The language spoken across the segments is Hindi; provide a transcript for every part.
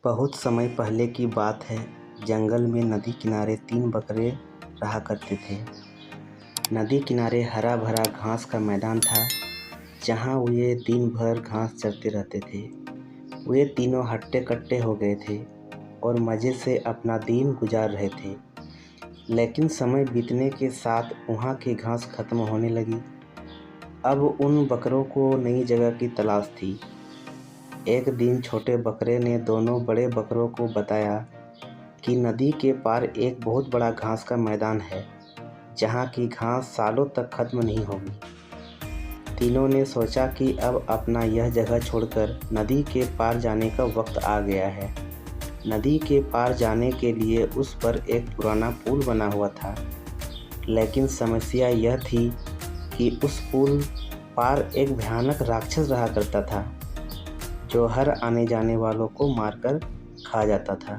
बहुत समय पहले की बात है। जंगल में नदी किनारे 3 बकरे रहा करते थे। नदी किनारे हरा भरा घास का मैदान था, जहाँ वे दिन भर घास चरते रहते थे। वे तीनों हट्टे कट्टे हो गए थे और मज़े से अपना दिन गुजार रहे थे। लेकिन समय बीतने के साथ वहाँ की घास खत्म होने लगी। अब उन बकरों को नई जगह की तलाश थी। एक दिन छोटे बकरे ने दोनों बड़े बकरों को बताया कि नदी के पार एक बहुत बड़ा घास का मैदान है, जहाँ की घास सालों तक खत्म नहीं होगी। तीनों ने सोचा कि अब अपना यह जगह छोड़कर नदी के पार जाने का वक्त आ गया है। नदी के पार जाने के लिए उस पर एक पुराना पुल बना हुआ था, लेकिन समस्या यह थी कि उस पुल पार एक भयानक राक्षस रहा करता था, जो हर आने जाने वालों को मारकर खा जाता था।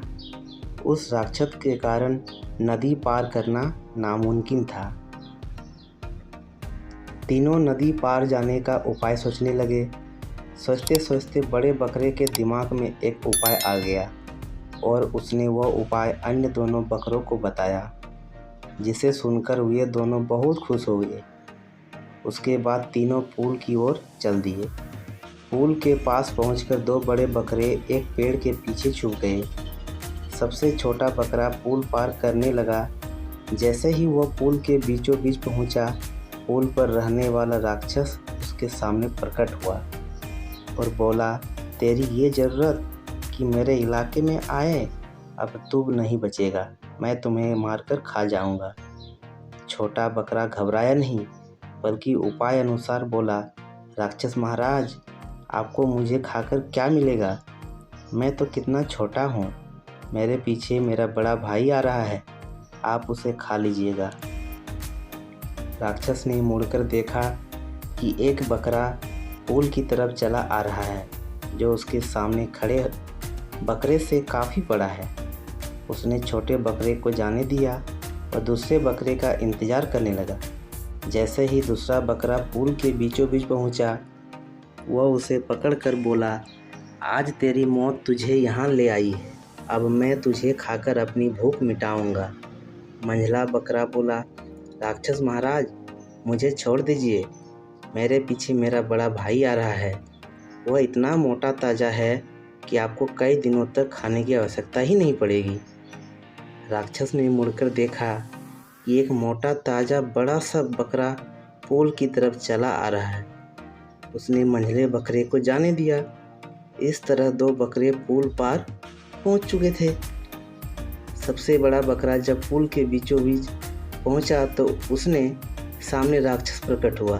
उस राक्षस के कारण नदी पार करना नामुमकिन था। तीनों नदी पार जाने का उपाय सोचने लगे। सोचते सोचते बड़े बकरे के दिमाग में एक उपाय आ गया और उसने वह उपाय अन्य दोनों बकरों को बताया, जिसे सुनकर वे दोनों बहुत खुश हो गए। उसके बाद तीनों पुल की ओर चल दिए। पुल के पास पहुंचकर 2 बड़े बकरे एक पेड़ के पीछे छुप गए। सबसे छोटा बकरा पुल पार करने लगा। जैसे ही वह पुल के बीचों बीच पहुंचा, पुल पर रहने वाला राक्षस उसके सामने प्रकट हुआ और बोला, तेरी ये ज़रूरत कि मेरे इलाके में आए, अब तू नहीं बचेगा, मैं तुम्हें मारकर खा जाऊंगा। छोटा बकरा घबराया नहीं, बल्कि उपाय अनुसार बोला, राक्षस महाराज, आपको मुझे खाकर क्या मिलेगा? मैं तो कितना छोटा हूँ। मेरे पीछे मेरा बड़ा भाई आ रहा है, आप उसे खा लीजिएगा। राक्षस ने मुड़कर देखा कि एक बकरा पुल की तरफ चला आ रहा है, जो उसके सामने खड़े बकरे से काफ़ी बड़ा है। उसने छोटे बकरे को जाने दिया और दूसरे बकरे का इंतज़ार करने लगा। जैसे ही दूसरा बकरा पुल के बीचों बीच पहुँचा, वह उसे पकड़कर बोला, आज तेरी मौत तुझे यहाँ ले आई है, अब मैं तुझे खाकर अपनी भूख मिटाऊंगा। मंझला बकरा बोला, राक्षस महाराज, मुझे छोड़ दीजिए, मेरे पीछे मेरा बड़ा भाई आ रहा है। वह इतना मोटा ताज़ा है कि आपको कई दिनों तक खाने की आवश्यकता ही नहीं पड़ेगी। राक्षस ने मुड़कर देखा कि एक मोटा ताज़ा बड़ा सा बकरा पुल की तरफ चला आ रहा है। उसने मंझले बकरे को जाने दिया। इस तरह 2 बकरे पुल पार पहुंच चुके थे। सबसे बड़ा बकरा जब पुल के बीचों बीच पहुंचा तो उसने सामने राक्षस प्रकट हुआ।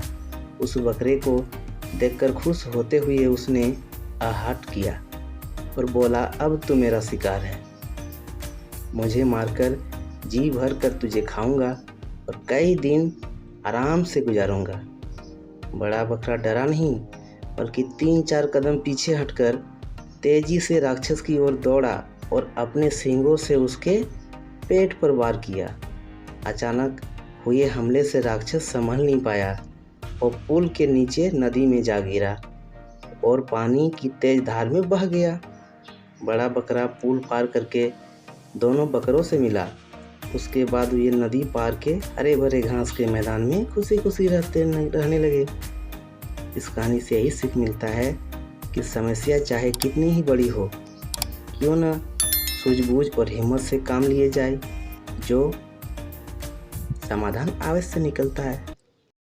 उस बकरे को देखकर खुश होते हुए उसने आहट किया और बोला, अब तू मेरा शिकार है, मुझे मारकर जी भर कर तुझे खाऊंगा और कई दिन आराम से गुजारूंगा। बड़ा बकरा डरा नहीं, बल्कि 3-4 कदम पीछे हटकर तेजी से राक्षस की ओर दौड़ा और अपने सींगों से उसके पेट पर वार किया। अचानक हुए हमले से राक्षस संभल नहीं पाया और पुल के नीचे नदी में जा गिरा और पानी की तेज धार में बह गया। बड़ा बकरा पुल पार करके दोनों बकरों से मिला। उसके बाद वे नदी पार के हरे भरे घास के मैदान में खुशी खुशी रहने लगे। इस कहानी से यही सीख मिलता है कि समस्या चाहे कितनी ही बड़ी हो, क्यों न सूझबूझ और हिम्मत से काम लिए जाए, जो समाधान अवश्य निकलता है।